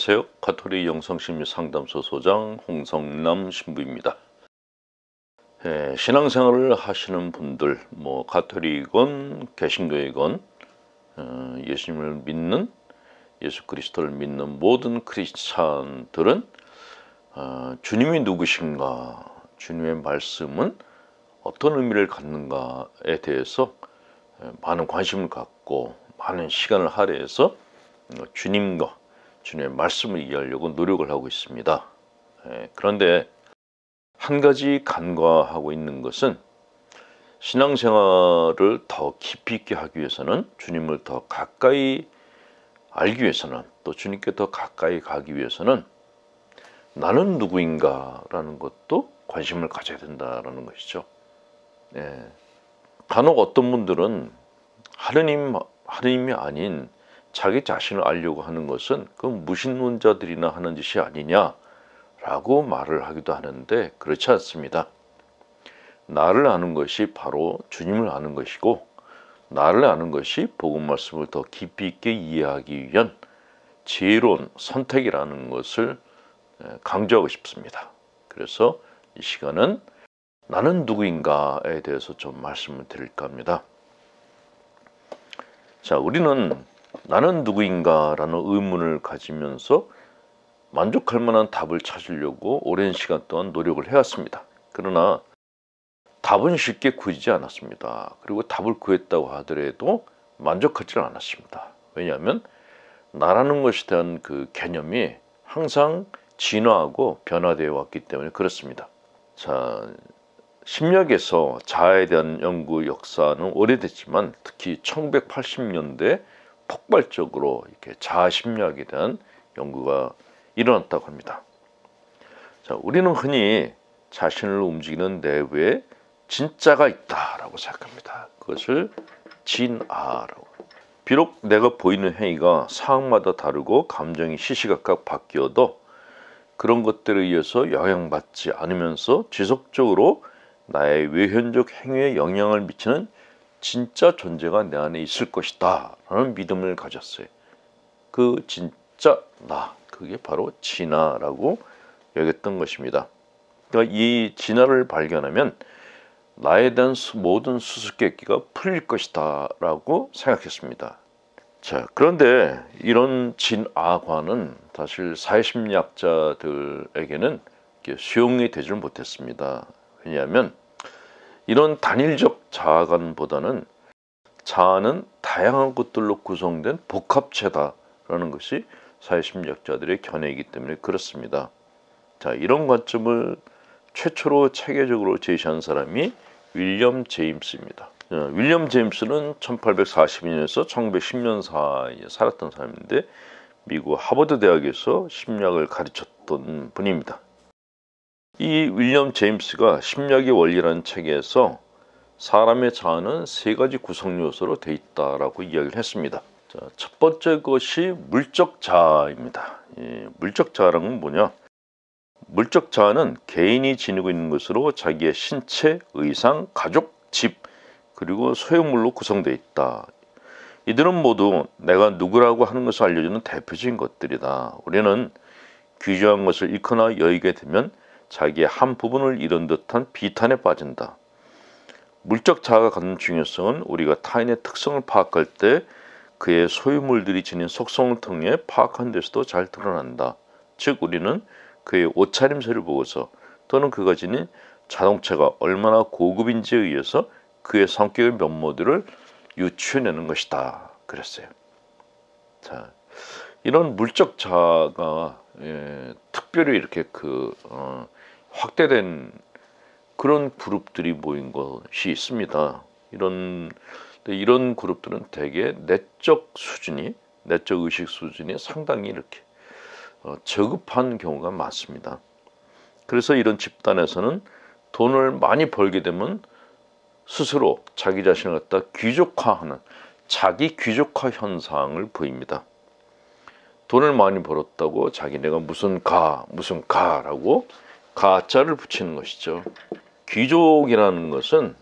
안녕하세요. 가톨릭 영성심리상담소 소장 홍성남 신부입니다. 신앙생활을 하시는 분들, 가톨릭이건 개신교이건 예수님을 믿는, 예수 그리스도를 믿는 모든 크리스찬들은 주님이 누구신가, 주님의 말씀은 어떤 의미를 갖는가에 대해서 많은 관심을 갖고 많은 시간을 할애해서 주님과 주님의 말씀을 이해하려고 노력을 하고 있습니다. 그런데 한 가지 간과하고 있는 것은 신앙생활을 더 깊이 있게 하기 위해서는, 주님을 더 가까이 알기 위해서는, 또 주님께 더 가까이 가기 위해서는 나는 누구인가 라는 것도 관심을 가져야 된다는 것이죠. 간혹 어떤 분들은 하느님이 아닌 자기 자신을 알려고 하는 것은 그 무신론자들이나 하는 짓이 아니냐라고 말을 하기도 하는데, 그렇지 않습니다. 나를 아는 것이 바로 주님을 아는 것이고, 나를 아는 것이 복음 말씀을 더 깊이 있게 이해하기 위한 지혜로운 선택이라는 것을 강조하고 싶습니다. 그래서 이 시간은 나는 누구인가에 대해서 좀 말씀을 드릴까 합니다. 자, 우리는 나는 누구인가라는 의문을 가지면서 만족할 만한 답을 찾으려고 오랜 시간 동안 노력을 해왔습니다. 그러나 답은 쉽게 구해지지 않았습니다. 그리고 답을 구했다고 하더라도 만족하지는 않았습니다. 왜냐하면 나라는 것에 대한 그 개념이 항상 진화하고 변화되어 왔기 때문에 그렇습니다. 자, 심리학에서 자아에 대한 연구 역사는 오래됐지만 특히 1980년대 폭발적으로 이렇게 자아 심리학에 대한 연구가 일어났다고 합니다. 자, 우리는 흔히 자신을 움직이는 내부에 진짜가 있다라고 생각합니다. 그것을 진아라고. 비록 내가 보이는 행위가 상황마다 다르고 감정이 시시각각 바뀌어도 그런 것들에 의해서 영향받지 않으면서 지속적으로 나의 외현적 행위에 영향을 미치는 진짜 존재가 내 안에 있을 것이다 라는 믿음을 가졌어요. 그 진짜 나, 그게 바로 진아라고 여겼던 것입니다. 그러니까 이 진아를 발견하면 나에 대한 모든 수수께끼가 풀릴 것이다 라고 생각했습니다. 자, 그런데 이런 진아관은 사실 사회심리학자들에게는 수용이 되지 못했습니다. 왜냐하면 이런 단일적 자아관보다는 자아는 다양한 것들로 구성된 복합체다라는 것이 사회심리학자들의 견해이기 때문에 그렇습니다. 자, 이런 관점을 최초로 체계적으로 제시한 사람이 윌리엄 제임스입니다. 윌리엄 제임스는 1842년에서 1910년 사이에 살았던 사람인데 미국 하버드 대학에서 심리학을 가르쳤던 분입니다. 이 윌리엄 제임스가 심리학의 원리라는 책에서 사람의 자아는 세 가지 구성 요소로 되어 있다라고 이야기를 했습니다. 자, 첫 번째 것이 물적 자아입니다. 물적 자아란 뭐냐? 물적 자아는 개인이 지니고 있는 것으로 자기의 신체, 의상, 가족, 집, 그리고 소유물로 구성되어 있다. 이들은 모두 내가 누구라고 하는 것을 알려주는 대표적인 것들이다. 우리는 귀중한 것을 잃거나 여의게 되면 자기의 한 부분을 잃은 듯한 비탄에 빠진다. 물적 자아가 갖는 중요성은 우리가 타인의 특성을 파악할 때 그의 소유물들이 지닌 속성을 통해 파악한 데서도 잘 드러난다. 즉 우리는 그의 옷차림새를 보고서 또는 그가 지닌 자동차가 얼마나 고급인지에 의해서 그의 성격의 면모들을 유추해내는 것이다. 그랬어요. 자, 이런 물적 자아가 특별히 이렇게 확대된 그런 그룹들이 모인 것이 있습니다. 이런 그룹들은 대개 내적 의식 수준이 상당히 이렇게 저급한 경우가 많습니다. 그래서 이런 집단에서는 돈을 많이 벌게 되면 스스로 자기 자신을 갖다 귀족화하는 자기 귀족화 현상을 보입니다. 돈을 많이 벌었다고 자기네가 무슨 가라고 가짜를 붙이는 것이죠. 귀족이라는 것은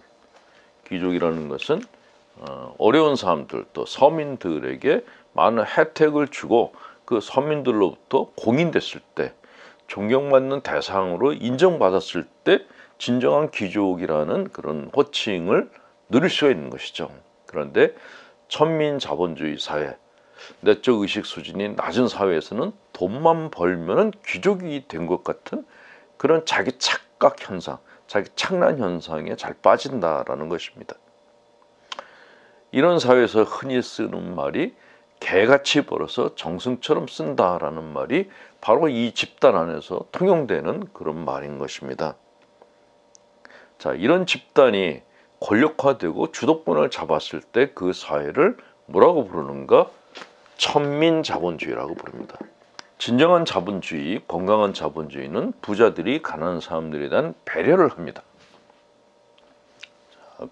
어려운 사람들 또 서민들에게 많은 혜택을 주고 그 서민들로부터 공인됐을 때, 존경받는 대상으로 인정받았을 때 진정한 귀족이라는 그런 호칭을 누릴 수가 있는 것이죠. 그런데 천민자본주의 사회, 내적 의식 수준이 낮은 사회에서는 돈만 벌면은 귀족이 된 것 같은 그런 자기 착각 현상, 자기 착란 현상에 잘 빠진다라는 것입니다. 이런 사회에서 흔히 쓰는 말이 개같이 벌어서 정승처럼 쓴다라는 말이 바로 이 집단 안에서 통용되는 그런 말인 것입니다. 자, 이런 집단이 권력화되고 주도권을 잡았을 때 그 사회를 뭐라고 부르는가? 천민자본주의라고 부릅니다. 진정한 자본주의, 건강한 자본주의는 부자들이 가난한 사람들에 대한 배려를 합니다.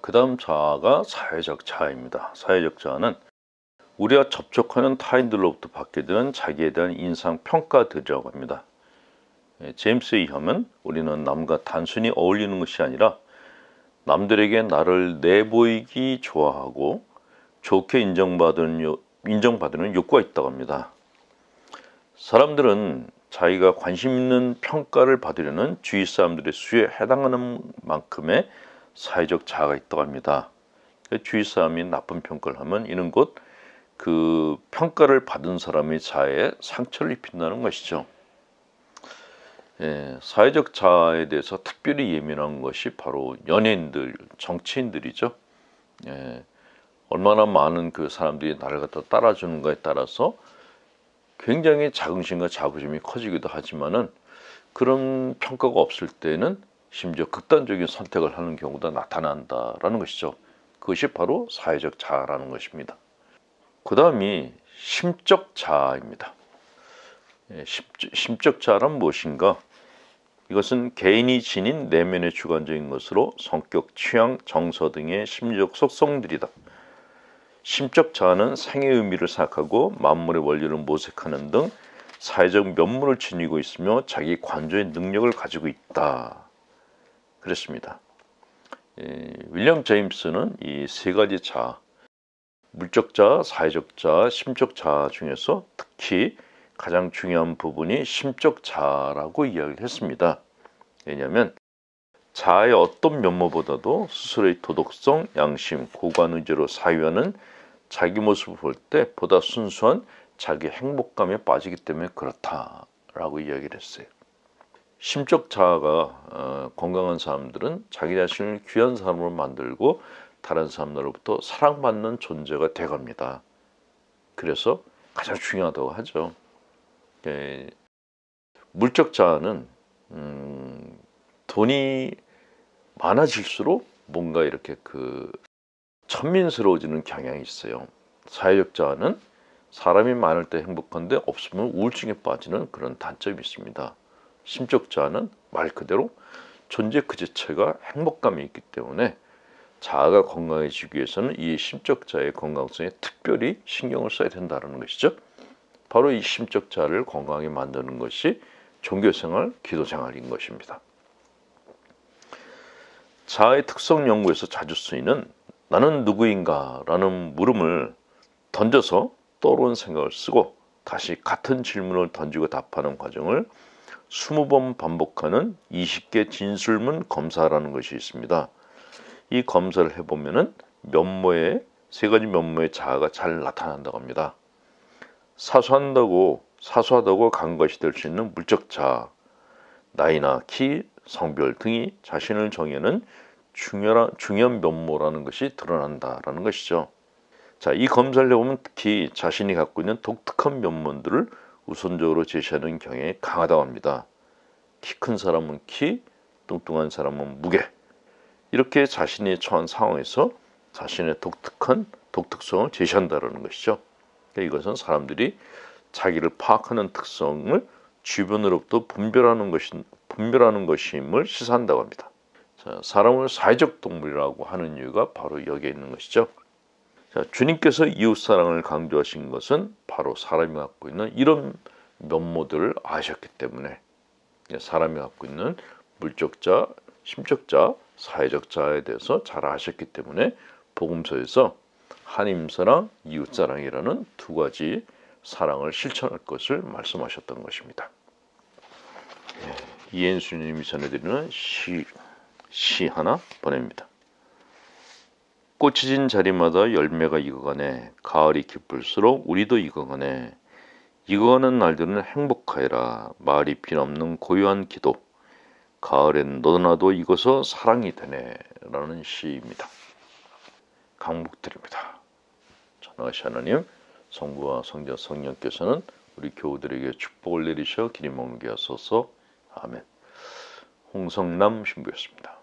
그 다음 자아가 사회적 자아입니다. 사회적 자아는 우리가 접촉하는 타인들로부터 받게 되는 자기에 대한 인상평가들이라고 합니다. 제임스에 의하면 우리는 남과 단순히 어울리는 것이 아니라 남들에게 나를 내보이기 좋아하고 좋게 인정받는 욕구가 있다고 합니다. 사람들은 자기가 관심 있는 평가를 받으려는 주위 사람들의 수에 해당하는 만큼의 사회적 자아가 있다고 합니다. 주위 사람이 나쁜 평가를 하면 이는 곧 그 평가를 받은 사람의 자아에 상처를 입힌다는 것이죠. 사회적 자아에 대해서 특별히 예민한 것이 바로 연예인들, 정치인들이죠. 얼마나 많은 그 사람들이 나를 갖다 따라주는가에 따라서 굉장히 자긍심과 자부심이 커지기도 하지만은 그런 평가가 없을 때는 심지어 극단적인 선택을 하는 경우도 나타난다라는 것이죠. 그것이 바로 사회적 자아라는 것입니다. 그 다음이 심적 자아입니다. 심적 자아란 무엇인가? 이것은 개인이 지닌 내면의 주관적인 것으로 성격, 취향, 정서 등의 심리적 속성들이다. 심적 자아는 생의 의미를 생각하고 만물의 원리를 모색하는 등 사회적 면모를 지니고 있으며 자기 관조의 능력을 가지고 있다. 그랬습니다. 윌리엄 제임스는 이 세 가지 자아, 물적 자아, 사회적 자아, 심적 자아 중에서 특히 가장 중요한 부분이 심적 자아라고 이야기를 했습니다. 왜냐하면 자아의 어떤 면모보다도 스스로의 도덕성, 양심, 고관 의지로 사유하는 자기 모습을 볼 때 보다 순수한 자기 행복감에 빠지기 때문에 그렇다라고 이야기를 했어요. 심적 자아가 건강한 사람들은 자기 자신을 귀한 사람으로 만들고 다른 사람들로부터 사랑받는 존재가 되갑니다. 그래서 가장 중요하다고 하죠. 물적 자아는 돈이 많아질수록 뭔가 이렇게 천민스러워지는 경향이 있어요. 사회적 자아는 사람이 많을 때 행복한데 없으면 우울증에 빠지는 그런 단점이 있습니다. 심적 자아는 말 그대로 존재 그 자체가 행복감이 있기 때문에 자아가 건강해지기 위해서는 이 심적 자아의 건강성에 특별히 신경을 써야 된다는 것이죠. 바로 이 심적 자아를 건강하게 만드는 것이 종교생활, 기도생활인 것입니다. 자아의 특성 연구에서 자주 쓰이는 나는 누구인가? 라는 물음을 던져서 떠오른 생각을 쓰고 다시 같은 질문을 던지고 답하는 과정을 20번 반복하는 20개 진술문 검사라는 것이 있습니다. 이 검사를 해보면은 세 가지 면모의 자아가 잘 나타난다고 합니다. 사소하다고 간과시 될 수 있는 물적 자아, 나이나 키, 성별 등이 자신을 정의하는 중요한 면모라는 것이 드러난다라는 것이죠. 자, 이 검사를 해보면 특히 자신이 갖고 있는 독특한 면모들을 우선적으로 제시하는 경향이 강하다고 합니다. 키 큰 사람은 키, 뚱뚱한 사람은 무게. 이렇게 자신이 처한 상황에서 자신의 독특성을 제시한다는 것이죠. 그러니까 이것은 사람들이 자기를 파악하는 특성을 주변으로부터 분별하는 것임을 시사한다고 합니다. 자, 사람을 사회적 동물이라고 하는 이유가 바로 여기에 있는 것이죠. 자, 주님께서 이웃사랑을 강조하신 것은 바로 사람이 갖고 있는 이런 면모들을 아셨기 때문에 사람이 갖고 있는 물적자, 심적자, 사회적 자에 대해서 잘 아셨기 때문에 복음서에서 하나님사랑, 이웃사랑이라는 두 가지 사랑을 실천할 것을 말씀하셨던 것입니다. 이현수님이 전해드리는 시 하나 보냅니다. 꽃이 진 자리마다 열매가 익어가네. 가을이 기쁠수록 우리도 익어가네. 익어가는 날들은 행복하여라. 말이 필요없는 고요한 기도. 가을엔 너도 나도 익어서 사랑이 되네. 라는 시입니다. 강복드립니다. 전능하신 하나님, 성부와 성자 성령께서는 우리 교우들에게 축복을 내리셔 길이 머물게 하소서. 아멘. 홍성남 신부였습니다.